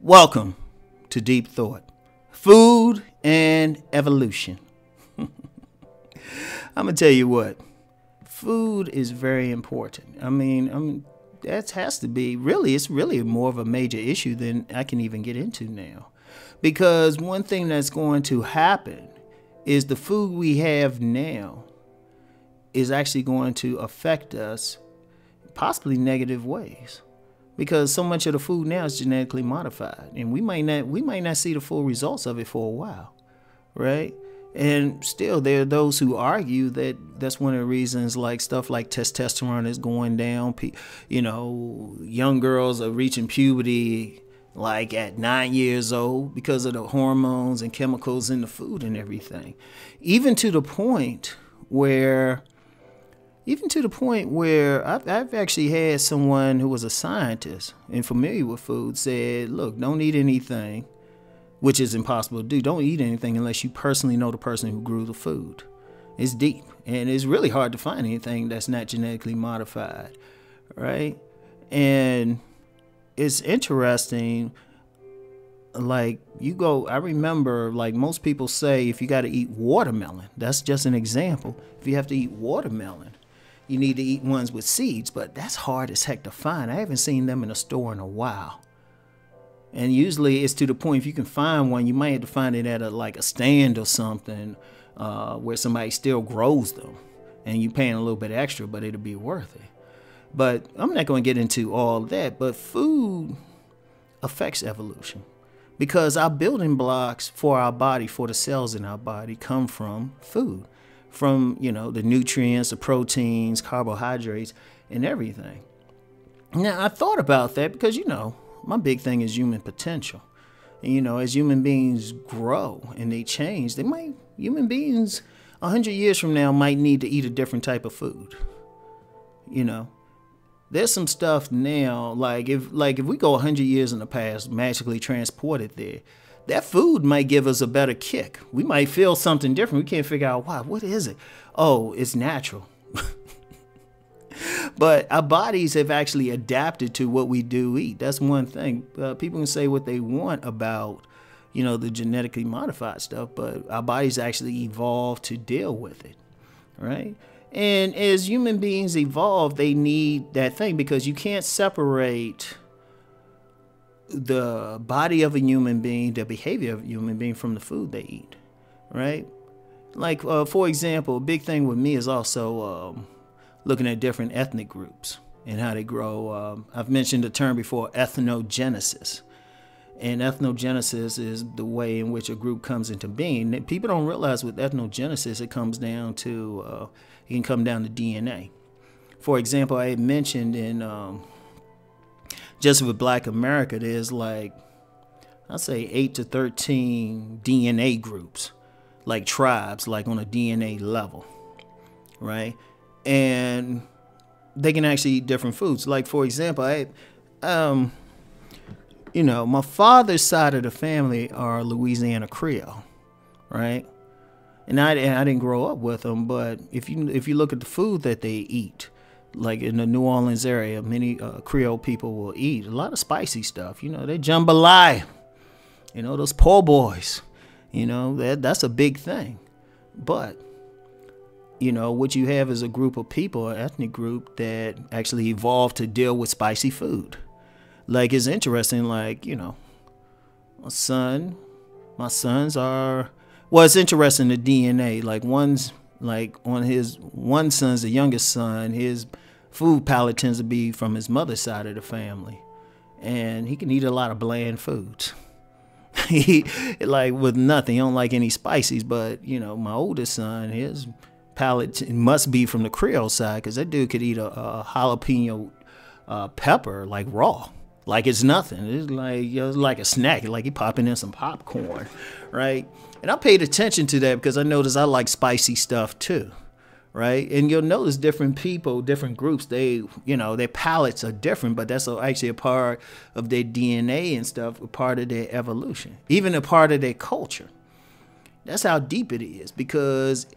Welcome to Deep Thought, Food and Evolution. I'm going to tell you what, food is very important. That has to be, it's really more of a major issue than I can even get into now. Because one thing that's going to happen is the food we have now is actually going to affect us possibly negative ways. Because so much of the food now is genetically modified, and we might not see the full results of it for a while, right? And still, there are those who argue that that's one of the reasons, like stuff like testosterone is going down. Young girls are reaching puberty like at 9 years old because of the hormones and chemicals in the food and everything, even to the point where I've actually had someone who was a scientist and familiar with food said, look, don't eat anything, which is impossible to do. Don't eat anything unless you personally know the person who grew the food. It's deep, and it's really hard to find anything that's not genetically modified, right? And it's interesting, I remember, like most people say, if you got to eat watermelon, that's just an example. If you have to eat watermelon, you need to eat ones with seeds, but that's hard as heck to find. I haven't seen them in a store in a while. And usually it's to the point if you can find one, you might have to find it at a stand or something where somebody still grows them. And you're paying a little bit extra, but it'll be worth it. But I'm not going to get into all that, but food affects evolution. Because our building blocks for our body, for the cells in our body, come from food. From, the nutrients, the proteins, carbohydrates, and everything. Now, I thought about that because, my big thing is human potential. And, as human beings grow and they change, human beings 100 years from now might need to eat a different type of food. There's some stuff now, like if we go 100 years in the past, magically transported there, that food might give us a better kick. We might feel something different. We can't figure out why. What is it? Oh, it's natural. But our bodies have actually adapted to what we do eat. That's one thing. People can say what they want about, the genetically modified stuff, but our bodies actually evolved to deal with it, right? And as human beings evolve, they need that thing because you can't separate the body of a human being, the behavior of a human being from the food they eat, right? Like, for example, a big thing with me is also looking at different ethnic groups and how they grow. I've mentioned the term before, ethnogenesis. And ethnogenesis is the way in which a group comes into being. People don't realize with ethnogenesis, it can come down to DNA. For example, I had mentioned in just with Black America, there's I'd say 8 to 13 DNA groups, like tribes, like on a DNA level, right? And they can actually eat different foods. Like, for example, my father's side of the family are Louisiana Creole, right? And I didn't grow up with them, but if you look at the food that they eat, like in the New Orleans area, many Creole people will eat a lot of spicy stuff. They jambalaya, those po' boys, that's a big thing. But, what you have is a group of people, an ethnic group that actually evolved to deal with spicy food. Like, it's interesting, my sons are, well, it's interesting, the DNA, on his one son's, the youngest son, his food palate tends to be from his mother's side of the family. And he can eat a lot of bland foods. He, with nothing. He don't like any spices. But, my oldest son, his palate must be from the Creole side because that dude could eat a jalapeno pepper, raw. Like it's nothing. It's like a snack. Like he popping in some popcorn, right? And I paid attention to that because I noticed I like spicy stuff too, right? And you'll notice different people, different groups, their palates are different, but that's actually a part of their DNA and stuff, a part of their evolution, even a part of their culture. That's how deep it is because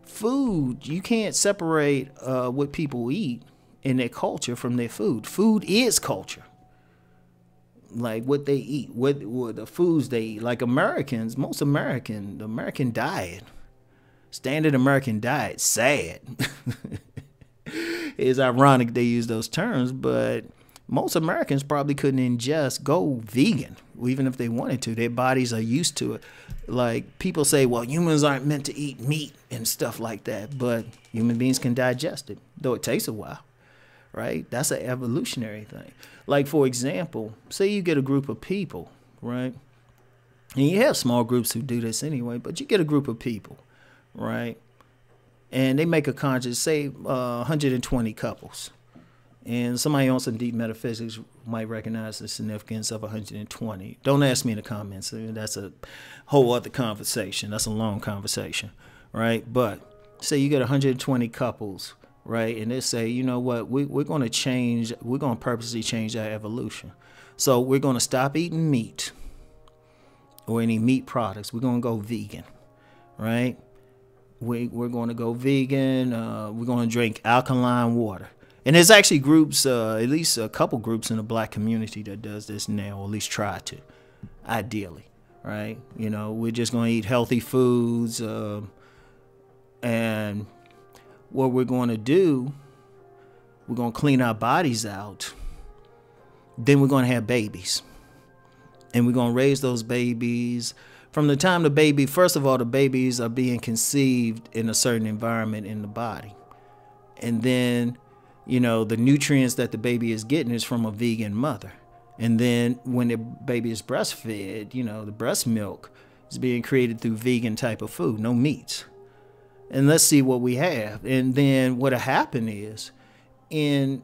food, you can't separate what people eat in their culture from their food. Food is culture. like what they eat, what the foods they eat. Like Americans, the American diet, standard American diet, sad. It's ironic they use those terms, but most Americans probably couldn't go vegan, even if they wanted to. Their bodies are used to it. Like people say, well, humans aren't meant to eat meat and stuff like that, but human beings can digest it, though it takes a while, right? That's an evolutionary thing. Like, for example, say you get a group of people, right? And you have small groups who do this anyway, but you get a group of people, right? And they make a conscious, say, 120 couples. And somebody on some deep metaphysics might recognize the significance of 120. Don't ask me in the comments. That's a whole other conversation. That's a long conversation, right? But say you get 120 couples, right? And they say, you know what, we're going to purposely change our evolution. So we're going to stop eating meat or any meat products. We're going to go vegan, right? We're going to go vegan. We're going to drink alkaline water. And there's actually groups, at least a couple groups in the black community that does this now, or at least try to, ideally, right? You know, we're just going to eat healthy foods. And what we're going to do, we're going to clean our bodies out. Then we're going to have babies. And we're going to raise those babies. From the time first of all, the babies are being conceived in a certain environment in the body. And then, you know, the nutrients that the baby is getting is from a vegan mother. And then when the baby is breastfed, you know, the breast milk is being created through vegan type of food, no meats. And let's see what we have. And then what'll happen is, in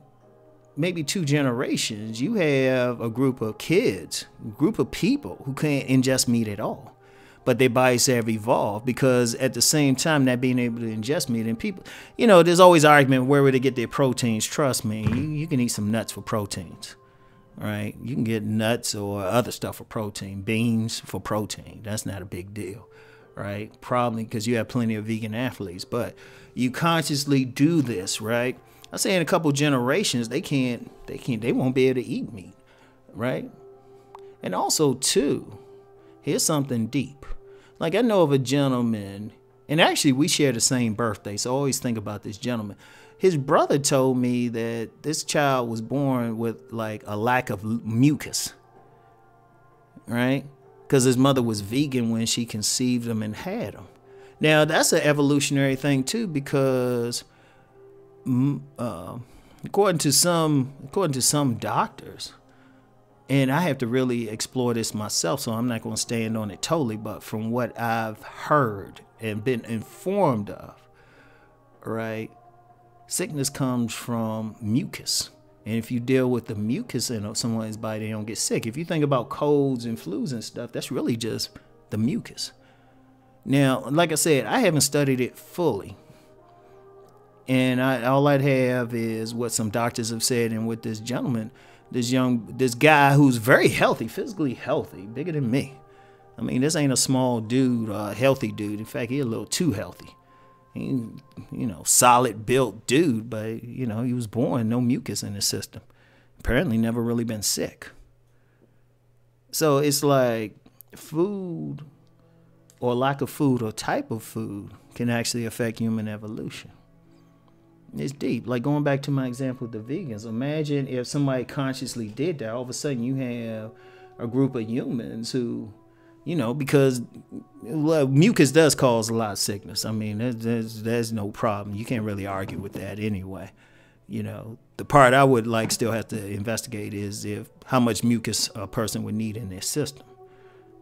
maybe 2 generations, you have a group of kids, a group of people who can't ingest meat at all. But their bodies have evolved, because at the same time not being able to ingest meat, and people, you know, there's always argument where would they get their proteins. Trust me, you can eat some nuts for proteins, right? You can get nuts or other stuff for protein, beans for protein. That's not a big deal, right? Probably because you have plenty of vegan athletes, but you consciously do this, right? I say in a couple generations, they won't be able to eat meat, right? And also too, here's something deep. Like, I know of a gentleman, and actually we share the same birthday, so I always think about this gentleman. His brother told me that this child was born with like a lack of mucus, right? Because his mother was vegan when she conceived him and had him. Now, that's an evolutionary thing too, because according to some doctors, and I have to really explore this myself, so I'm not going to stand on it totally, but from what I've heard and been informed of, right, sickness comes from mucus. And if you deal with the mucus in someone's body, they don't get sick. If you think about colds and flus and stuff, that's really just the mucus. Now, like I said, I haven't studied it fully. And all I'd have is what some doctors have said, and with this gentleman, this guy who's very healthy, physically healthy, bigger than me. I mean, this ain't a small dude, healthy dude. In fact, he's a little too healthy. He, you know, solid built dude, but, you know, he was born no mucus in his system. Apparently never really been sick. So it's like food or lack of food or type of food can actually affect human evolution. It's deep. Like going back to my example with the vegans, imagine if somebody consciously did that. All of a sudden you have a group of humans who, you know, because mucus does cause a lot of sickness. I mean, there's no problem. You can't really argue with that anyway. You know, the part I would still have to investigate is how much mucus a person would need in their system.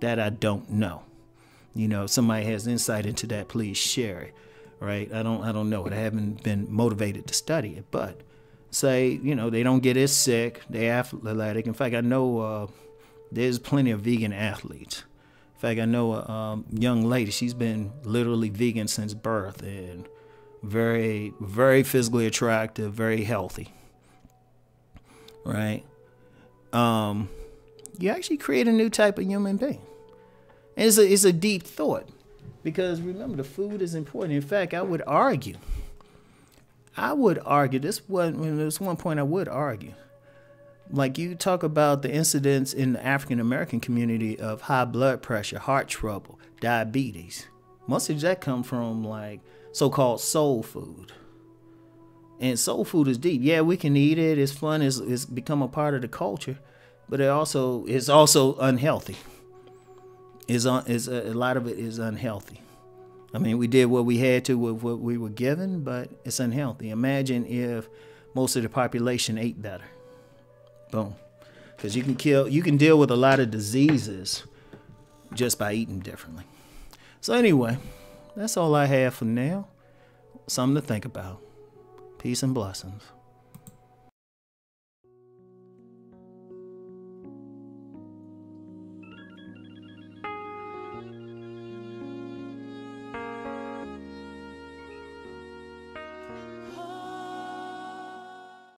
That I don't know. You know, if somebody has insight into that, please share it. Right? I don't know it. I haven't been motivated to study it, but say, you know, they don't get as sick. They're athletic. In fact, I know there's plenty of vegan athletes. In fact, I know a young lady. She's been literally vegan since birth, and very, very physically attractive, very healthy. Right? You actually create a new type of human being. And it's a deep thought. Because remember, the food is important. In fact, I would argue, there's one point I would argue Like you talk about the incidents in the African American community of high blood pressure, heart trouble, diabetes. Most of that come from like so-called soul food. And soul food is deep. Yeah, we can eat it. It's fun. It's become a part of the culture, but it's also unhealthy. A lot of it is unhealthy. I mean, we did what we had to with what we were given, but it's unhealthy. Imagine if most of the population ate better. Boom. Because you can deal with a lot of diseases just by eating differently. So anyway, that's all I have for now. Something to think about. Peace and blessings.